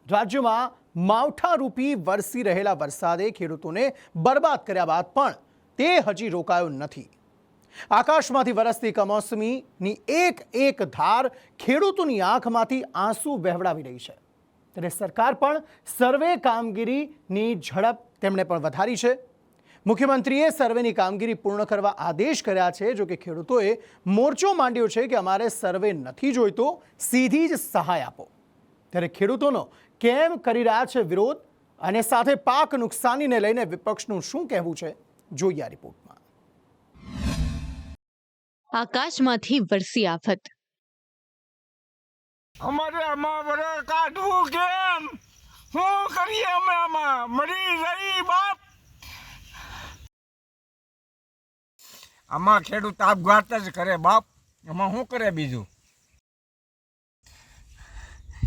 રાજ્યમાં માવઠારૂપી વરસી રહેલા વરસાદે ખેડૂતોને બરબાદ કર્યા બાદ પણ તે હજી રોકાયો નથી। આકાશમાંથી વરસતી કમોસમીની એક ધાર ખેડૂતોની આંખમાંથી આંસુ વહેવડાવી રહી છે। ત્યારે સરકાર પણ સર્વે કામગીરીની ઝડપ તેમણે પણ વધારી છે। મુખ્યમંત્રીએ સર્વેની કામગીરી પૂર્ણ કરવા આદેશ કર્યા છે। જો કે ખેડૂતોએ મોરચો માંડ્યો છે કે અમારે સર્વે નથી જોઈતો, સીધી જ સહાય આપો। ત્યારે ખેડૂતોનો કેમ કરી રહ્યા છે વિરોધ અને સાથે પાક નુકસાનીને લઈને વિપક્ષનું શું કહેવું છે, જોઈએ આ રિપોર્ટમાં। આકાશમાંથી વરસી આફત। અમારે આમાં વરે કાઢવું કેમ? શું કરીએ અમે? આમાં મરી રહી બાપ। આમાં ખેડૂત આપઘાત જ કરે બાપ। આમાં શું કરે બીજું?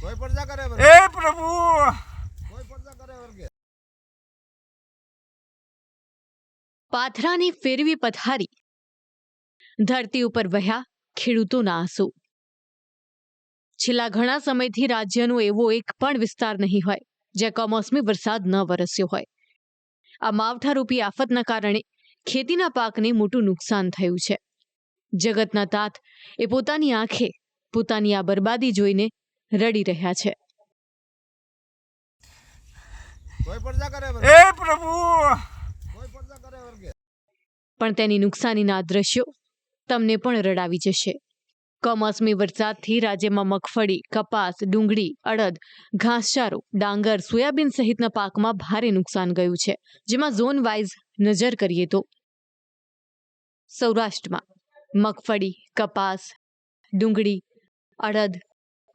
કોઈ પડતા કરે એ પ્રભુ, કોઈ પડતા કરે વર્ગે। પાથરાની ફેરવી પથારી, ધરતી ઉપર વહ્યા ખેડૂતોના આંસુ। છેલ્લા ઘણા સમયથી રાજ્યનો એવો એક પણ વિસ્તાર નહીં હોય જ્યાં કમોસમી વરસાદ ન વરસ્યો હોય। આ માવઠારૂપી આફતના કારણે ખેતીના પાકને મોટું નુકસાન થયું છે। જગતના તાત એ પોતાની આંખે પોતાની આ બરબાદી જોઈને રડી રહ્યા છે। કોઈ પડતા કરે એ પ્રભુ, કોઈ પડતા કરે વર્ગે। પણ તેની નુકસાનીના દ્રશ્યો તમને પણ રડાવી જશે। કમોસમી વરસાદથી રાજ્યમાં મગફળી, કપાસ, ડુંગળી, અડદ, ઘાસચારો, ડાંગર, સોયાબીન સહિતના પાકમાં ભારે નુકસાન ગયું છે। જેમાં ઝોન વાઇઝ નજર કરીએ તો સૌરાષ્ટ્રમાં મગફળી, કપાસ, ડુંગળી, અડદ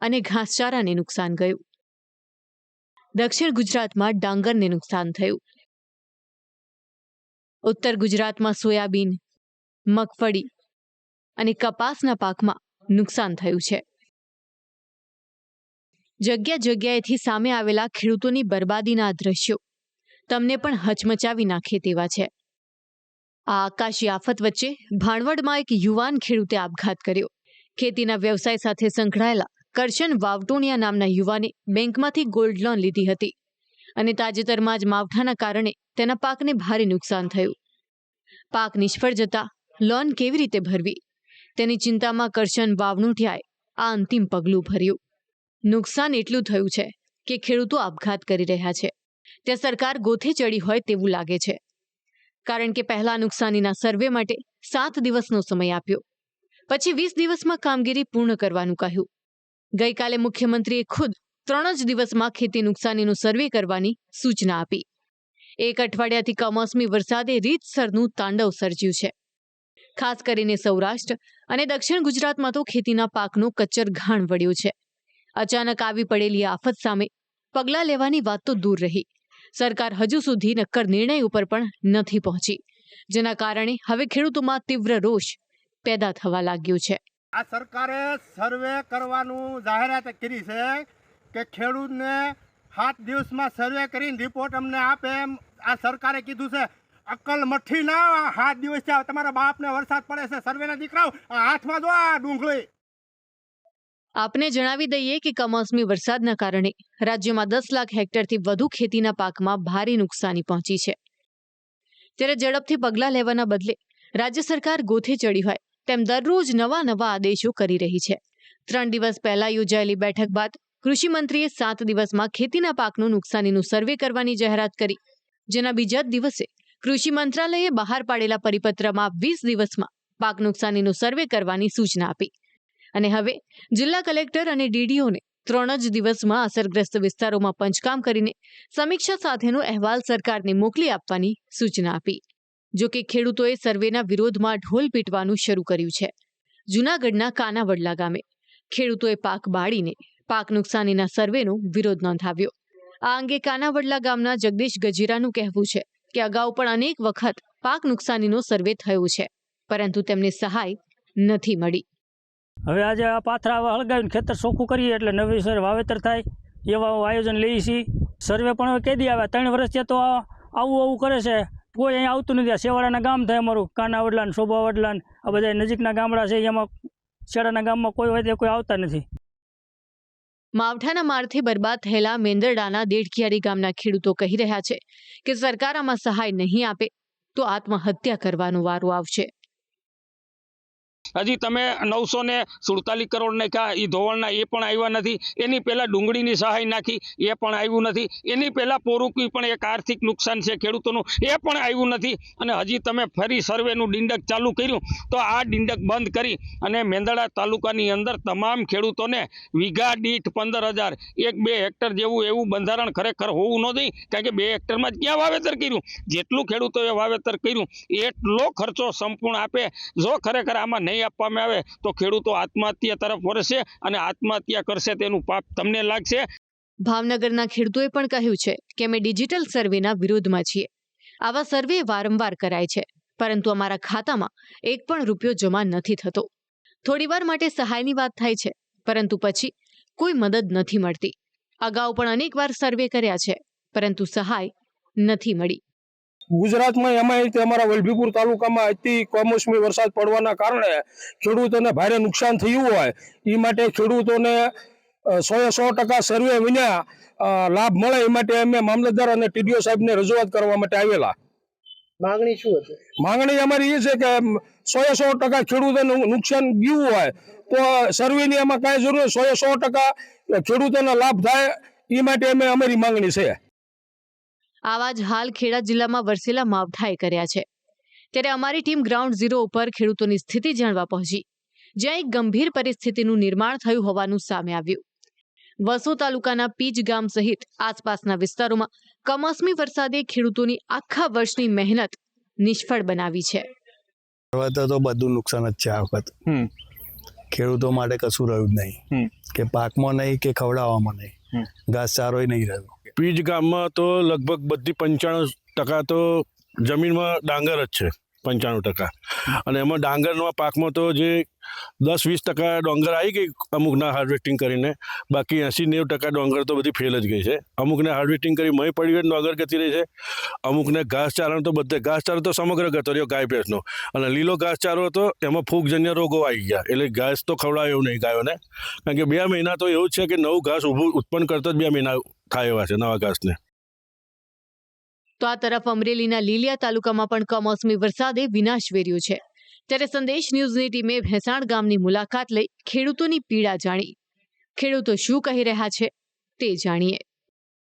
અને ઘાસચારાને નુકસાન ગયું। દક્ષિણ ગુજરાતમાં ડાંગરને નુકસાન થયું। ઉત્તર ગુજરાતમાં સોયાબીન, મગફળી અને કપાસના પાકમાં નુકસાન થયું છે। જગ્યાએથી સામે આવેલા ખેડૂતોની બરબાદીના દ્રશ્યો તમને પણ હચમચાવી નાખે તેવા છે। આ આકાશી આફત વચ્ચે ભાણવડમાં એક યુવાન ખેડૂતે આપઘાત કર્યો। ખેતીના વ્યવસાય સાથે સંકળાયેલા કરશન વાવટોણિયા નામના યુવાને બેંકમાંથી ગોલ્ડ લોન લીધી હતી અને તાજેતરમાં જ માવઠાના કારણે તેના પાકને ભારે નુકસાન થયું। પાક નિષ્ફળ જતા લોન કેવી રીતે ભરવી તેની ચિંતામાં કરશન વાવણોટિયાએ આ અંતિમ પગલું ભર્યું। નુકસાન એટલું થયું છે કે ખેડૂતો આપઘાત કરી રહ્યા છે। ત્યાં સરકાર ગોથે ચડી હોય તેવું લાગે છે, કારણ કે પહેલા નુકસાનીના સર્વે માટે 7 દિવસનો સમય આપ્યો, પછી 20 દિવસમાં કામગીરી પૂર્ણ કરવાનું કહ્યું। ગઈકાલે મુખ્યમંત્રીએ ખુદ 3 જ દિવસમાં ખેતી નુકસાનીનું સર્વે કરવાની સૂચના આપી। એક અઠવાડિયાથી કમોસમી વરસાદે રીતસરનું તાંડવ સર્જ્યું છે। ખાસ કરીને સૌરાષ્ટ્ર અને દક્ષિણ ગુજરાતમાં તો ખેતીના પાકનો કચ્ચર ઘાણ વળ્યો છે। અચાનક આવી પડેલી આફત સામે પગલાં લેવાની વાત તો દૂર રહી, સરકાર હજુ સુધી નક્કર નિર્ણય ઉપર પણ નથી પહોંચી, જેના કારણે હવે ખેડૂતોમાં તીવ્ર રોષ પેદા થવા લાગ્યો છે। આ સરકારે સર્વે કરવાનું જાહેરાત કરી છે કે ખેડૂતને 7 દિવસમાં સર્વે કરીને રિપોર્ટ અમને આપે એમ આ સરકારે કીધું છે। અક્કલ મઠ્ઠી ના 7 દિવસ થયા, તમારા બાપને વરસાદ પડે છે, સર્વેના દીકરાઓ આ હાથમાં જો આ ડુંગળી। આપને જણાવી દઈએ કે કમોસમી વરસાદના કારણે રાજ્યમાં 10 લાખ હેક્ટરથી વધુ ખેતીના પાકમાં ભારે નુકસાની પહોંચી છે। ત્યારે ઝડપથી પગલાં લેવાના બદલે રાજ્ય સરકાર ગોથે ચડી હોય તેમ દરરોજ નવા આદેશો કરી રહી છે। 3 દિવસ પહેલા યોજાયેલી બેઠક બાદ કૃષિમંત્રીએ 7 દિવસમાં ખેતીના પાકનું નુકસાનીનું સર્વે કરવાની જાહેરાત કરી, જેના બીજા જ દિવસે કૃષિ મંત્રાલયે બહાર પાડેલા પરિપત્રમાં 20 દિવસમાં પાક નુકસાનીનું સર્વે કરવાની સૂચના આપી અને હવે જિલ્લા કલેક્ટર અને ડીડીઓને 3 જ દિવસમાં અસરગ્રસ્ત વિસ્તારોમાં પંચકામ કરીને સમીક્ષા સાથેનો અહેવાલ સરકારને મોકલી આપવાની સૂચના આપી। જો કે ખેડૂતોએ સર્વેના વિરોધમાં ઢોલ પીટવાનું શરૂ કર્યું છે। જૂનાગઢના કાનાવડલા ગામે ખેડૂતોએ પાક બાળીને પાક નુકસાનીના સર્વેનો વિરોધ નોંધાવ્યો। આ અંગે કાનાવડલા ગામના જગદીશ ગજીરાનું કહેવું છે કે અગાઉ પણ અનેક વખત પાક નુકસાનીનો સર્વે થયો છે, પરંતુ તેમને સહાય નથી મળી। હવે આજે આ પાથરા હળગાવીને ખેતર ચોખ્ખું કરીએ એટલે નવેસર વાવેતર થાય એવા આયોજન લઈએ છીએ। સર્વે પણ હવે કેદી આવે? 3 વર્ષથી તો આવું કરે છે, કોઈ અહીંયા આવતું નથી। આ શેવાળાના ગામ થાય અમારું, કાનાવડલા ને શોભાવડલા ને આ બધા નજીકના ગામડા છે, એમાં શેડાના ગામમાં કોઈ હોય તે કોઈ આવતા નથી। માવઠાના મારથી બરબાદ થયેલા મેંદરડાના દેડકિયારી ગામના ખેડૂતો કહી રહ્યા છે કે સરકાર આમાં સહાય નહીં આપે તો આત્મહત્યા કરવાનો વારો આવશે. હજી તમે 947 કરોડ નાખ્યા, એ ધોવાણના એ પણ આવ્યા નથી. એની પહેલા ડુંગળીની સહાય નાખી, એ પણ આવ્યું નથી. એની પહેલા પોરુકી પણ એક આર્થિક નુકસાન છે ખેડૂતોનું, એ પણ આવ્યું નથી. અને હજી તમે ફરી સર્વેનું ડિંડક ચાલુ કર્યું તો આ ડિંડક બંધ કરી અને મેંદરડા તાલુકાની અંદર તમામ ખેડૂતોને વીઘા દીઠ 15,000 1-2 હેક્ટર જેવું એવું બંધારણ ખરેખર હોવું ન જોઈએ. કારણ કે 2 હેક્ટરમાં જ ક્યાં વાવેતર કર્યું? જેટલું ખેડૂતોએ વાવેતર કર્યું એટલો ખર્ચો સંપૂર્ણ આપે. જો ખરેખર આમાં નહીં આપવામાં આવે તો ખેડૂતો આત્મહત્યા તરફ વળશે અને આત્મહત્યા કરશે તેનું પાપ તમને લાગશે. ભાવનગરના ખેડૂતોએ પણ કહ્યું છે કે અમે ડિજિટલ સર્વેના વિરોધમાં છીએ. આવા સર્વે વારંવાર કરાય છે, પરંતુ અમારા ખાતામાં એક પણ રૂપિયો જમા નથી થતો. થોડીવાર માટે સહાયની વાત થાય છે, પરંતુ પછી કોઈ મદદ નથી મળતી. અગાઉ પણ અનેકવાર સર્વે કર્યા છે, પરંતુ સહાય નથી મળી. ગુજરાતમાં એમાં અમારા વલભીપુર તાલુકામાં અતિ કમોસમી વરસાદ પડવાના કારણે ખેડૂતોને ભારે નુકસાન થયું હોય એ માટે ખેડૂતોને 100% સર્વે વિના લાભ મળે એ માટે અમે મામલતદાર અને ટીડીઓ સાહેબને રજૂઆત કરવા માટે આવેલા. માંગણી શું હતી? માંગણી અમારી એ છે કે 100% ખેડૂતોને નુકસાન ગયું હોય તો સર્વેની એમાં કાંઈ જરૂર 100% ખેડૂતોને લાભ થાય એ માટે અમારી માંગણી છે. આવા જ હાલ ખેડા જિલ્લામાં વરસેલા માવઠાએ કર્યા છે. ત્યારે અમારી ટીમ ગ્રાઉન્ડ ઝીરો ઉપર ખેડૂતોની સ્થિતિ જાણવા પહોંચી, જ્યાં એક ગંભીર પરિસ્થિતિનું નિર્માણ થયું હોવાનું સામે આવ્યું. વસો તાલુકાના પીજ ગામ સહિત આસપાસના વિસ્તારોમાં કમોસમી વરસાદે ખેડૂતોની આખા વર્ષની મહેનત નિષ્ફળ બનાવી છે. તો બધું નુકસાન જ છે આ વખત. ખેડૂતો માટે કશું રહ્યું જ નહીં, કે પાકમાં નહીં કે ખવડાવવામાં નહીં, ઘાસચારોય નહીં રહ્યો. પીજ ગામમાં તો લગભગ બધી 95% તો જમીનમાં ડાંગર જ છે, 95%. અને એમાં ડાંગરના પાકમાં તો જે 10-20% ડોંગર આવી ગઈ અમુકના હાર્વેસ્ટિંગ કરીને, બાકી 80-90% ડોંગર તો બધી ફેલ જ ગઈ છે. અમુકને હાર્વેસ્ટિંગ કરી મય પડી ગઈ ડોંગર ગતી રહી છે. અમુકને ઘાસચારો તો બધે ઘાસચારો તો સમગ્ર ગતો રહ્યો ગાય ભેંસનો, અને લીલો ઘાસચારો હતો એમાં ફૂગજન્ય રોગો આવી ગયા, એટલે ઘાસ તો ખવડાવે એવું નહીં ગાયોને. કારણ કે 2 મહિના તો એવું જ છે કે નવું ઘાસ ઉત્પન્ન કરતા જ 2 મહિના થાય એવા છે નવા ઘાસને. તો આ તરફ અમરેલીના લીલિયા તાલુકામાં પણ કમોસમી વરસાદે વિનાશ વેર્યો છે. ત્યારે સંદેશ ન્યૂઝની ટીમે ભેંસાણ ગામની મુલાકાત લઈ ખેડૂતોની પીડા જાણી. ખેડૂતો શું કહી રહ્યા છે તે જાણીએ.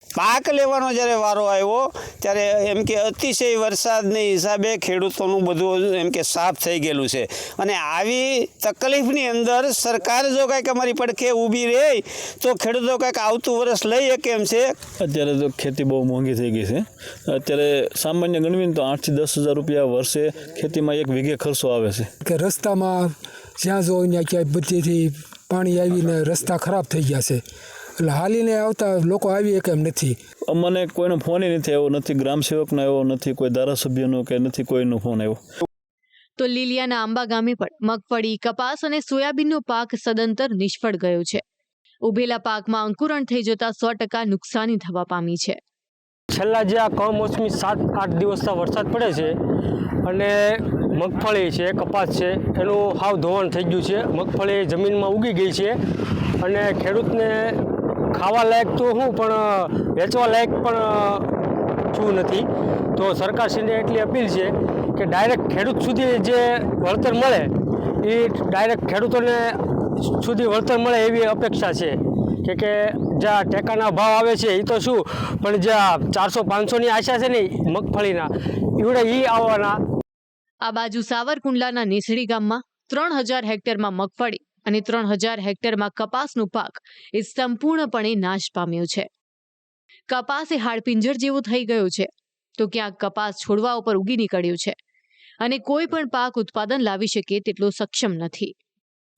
પાક લેવાનો જ્યારે વારો આવ્યો ત્યારે એમ કે અતિશય વરસાદને હિસાબે ખેડૂતોનું બધું એમ કે સાફ થઈ ગયેલું છે. અને આવી તકલીફની અંદર સરકાર જો કાંઈક અમારી પડખે ઊભી રહે તો ખેડૂતો કાંઈક આવતું વર્ષ લઈ શકે એમ છે. અત્યારે તો ખેતી બહુ મોંઘી થઈ ગઈ છે. અત્યારે સામાન્ય ગણવીને તો 8,000 થી 10,000 રૂપિયા વર્ષે ખેતીમાં એક વીઘે ખર્ચો આવે છે. કે રસ્તામાં જ્યાં જો ત્યાં ક્યાંય બધીથી પાણી આવીને રસ્તા ખરાબ થઈ ગયા છે, એટલે હાલીને આવતા લોકો આવી શકે એમ નથી. અમને કોઈનો ફોન નથી આવ્યો, નથી ગ્રામસેવકનો આવ્યો, નથી કોઈ ધારાસભ્યનો કે નથી કોઈનો ફોન આવ્યો. તો લીલિયાના આંબા ગામે પણ મગફળી, કપાસ અને સોયાબીનનો પાક સદંતર નિષ્ફળ ગયો છે. ઉભેલા પાકમાં અંકુરણ થઈ જતા 100% નુકસાની થવા પામી છે. છેલ્લા જે આ કમોસમી 7-8 દિવસના વરસાદ પડે છે અને મગફળી છે, કપાસ છે, એનું હાવ ધોવાણ થઈ ગયું છે. મગફળી જમીનમાં ઉગી ગઈ છે અને ખેડૂતને ખાવા લાયક તો શું પણ વેચવા લાયક પણ શું નથી. તો સરકારશ્રીને એટલી અપીલ છે કે ડાયરેક્ટ ખેડૂત સુધી જે વળતર મળે એ ડાયરેક્ટ ખેડૂતોને સુધી વળતર મળે એવી અપેક્ષા છે. કે જ્યાં ટેકાના ભાવ આવે છે એ તો શું, પણ જ્યાં 400-500ની આશા છે ને મગફળીના એવડે એ આવવાના. આ બાજુ સાવરકુંડલાના નેસડી ગામમાં 3,000 હેક્ટરમાં મગફળી અને 3,000 હેક્ટરમાં કપાસનો પાક એ સંપૂર્ણપણે નાશ પામ્યો છે. કપાસ એ હાડપિંજર જેવો થઈ ગયો છે, તો ક્યાંક કપાસ છોડવા ઉપર ઉગી નીકળ્યું છે અને કોઈ પણ પાક ઉત્પાદન લાવી શકે તેટલો સક્ષમ નથી.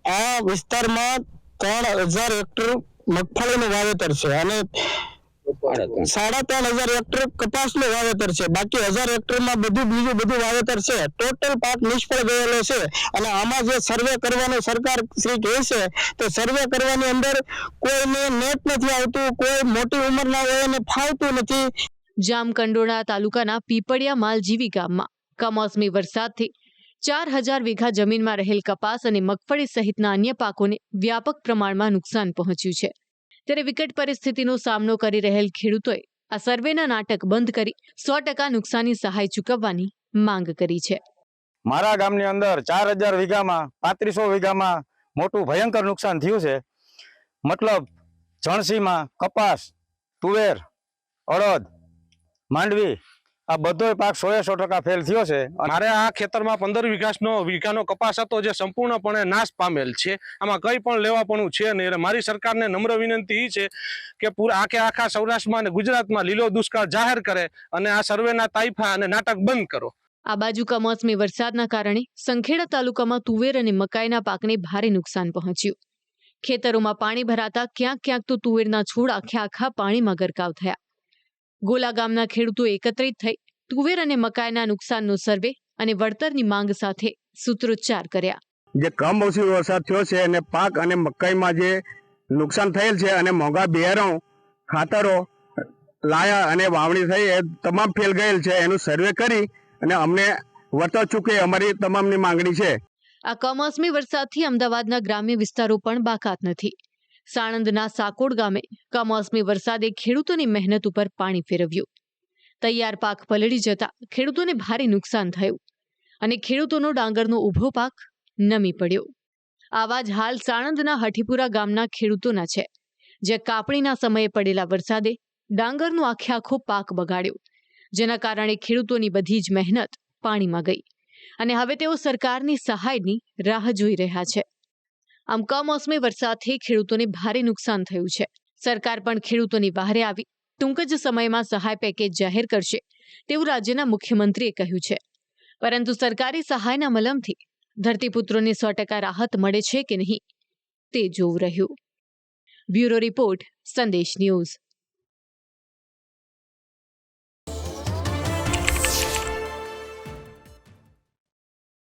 આ વિસ્તારમાં 3,000 હેક્ટર મગફળીનું વાવેતર છે અને 3,500 હેક્ટર કપાસનું વાવેતર છે. બાકી 1,000 હેક્ટરમાં બીજું બધું વાવેતર છે. ટોટલ પાક નિષ્ફળ ગયેલો છે. અને આમાં જે સર્વે કરવાનો સરકાર શ્રી કહે છે તો સર્વે કરવાની અંદર કોઈને નેટ નથી આવતું, કોઈ મોટી ઉંમરના હોય એને ફાવતું નથી. જામકંડોરણા તાલુકાના પીપળિયા માલજીવી ગામમાં કમોસમી વરસાદથી 4,000 વીઘા જમીનમાં રહેલ કપાસ અને મગફળી સહિતના અન્ય પાકોને વ્યાપક પ્રમાણમાં નુકસાન પહોંચ્યું છે. ત્યારે વિકટ પરિસ્થિતિનો સામનો કરી રહેલ ખેડૂતોએ આ સર્વેના નાટક બંધ કરી 100% નુકસાની સહાય ચૂકવવાની માંગ કરી છે. મારા ગામની અંદર 4000 વીઘામાં 3500 વીઘામાં મોટું ભયંકર નુકસાન થયું છે. મતલબ જણસીમાં કપાસ, તુવેર, અડદ, માંડવી આ બધો પાક 100% ફેલ થયો છે. મારે આ ખેતરમાં 15 વીઘાનો કપાસ હતો જે સંપૂર્ણપણે નાશ પામેલ છે. આમાં કંઈ પણ લેવાપણું છે નહીં. એટલે મારી સરકારને નમ્ર વિનંતી એ છે કે આખા સૌરાષ્ટ્રમાં અને ગુજરાતમાં લીલો દુષ્કાળ જાહેર કરે અને આ સર્વેના તાઇફા અને નાટક બંધ કરો. આ બાજુ કમોસમી વરસાદના કારણે સંખેડા તાલુકામાં તુવેર અને મકાઈના પાકને ભારે નુકસાન પહોંચ્યું. ખેતરોમાં પાણી ભરાતા ક્યાંક ક્યાંક તો તુવેરના છોડ આખા પાણીમાં ગરકાવ થયા. ગોલા ગામના ખેડૂતો એકત્રિત થઈ તુવેર અને મકાઈના નુકસાનનો સર્વે અને વળતરની માંગ સાથે સૂત્રોચ્ચાર કર્યા. જે કમોસમી વરસાદ થયો છે અને પાક અને મકાઈમાં જે નુકસાન થયેલ છે અને મોંઘા બિયારણ ખાતરો લાયા અને વાવણી થઈ એ તમામ ફેલ ગયેલ છે. એનું સર્વે કરી અને અમને વળતર ચૂકે અમારી તમામની માંગણી છે. આ કમોસમી વરસાદથી અમદાવાદના ગ્રામ્ય વિસ્તારો પણ બાકાત નથી. સાણંદના સાકોડ ગામે કમોસમી વરસાદે ખેડૂતોની મહેનત ઉપર પાણી ફેરવ્યું. તૈયાર પાક પલળી જતા ખેડૂતોને ભારે નુકસાન થયું અને ખેડૂતોનો ડાંગરનો ઊભો પાક નમી પડ્યો. આવા જ હાલ સાણંદના હઠીપુરા ગામના ખેડૂતોના છે, જે કાપણીના સમયે પડેલા વરસાદે ડાંગરનો આખો પાક બગાડ્યો, જેના કારણે ખેડૂતોની બધી જ મહેનત પાણીમાં ગઈ અને હવે તેઓ સરકારની સહાયની રાહ જોઈ રહ્યા છે. આમ કમોસમી વરસાદથી ખેડૂતોને ભારે નુકસાન થયું છે. સરકાર પણ ખેડૂતોની વહારે આવી ટૂંક જ સમયમાં સહાય પેકેજ જાહેર કરશે તેવું રાજ્યના મુખ્યમંત્રીએ કહ્યું છે. પરંતુ સરકારી સહાયના મલમથી ધરતીપુત્રોને 100% રાહત મળે છે કે નહીં તે જોવું રહ્યું. બ્યુરો રિપોર્ટ, સંદેશ ન્યૂઝ.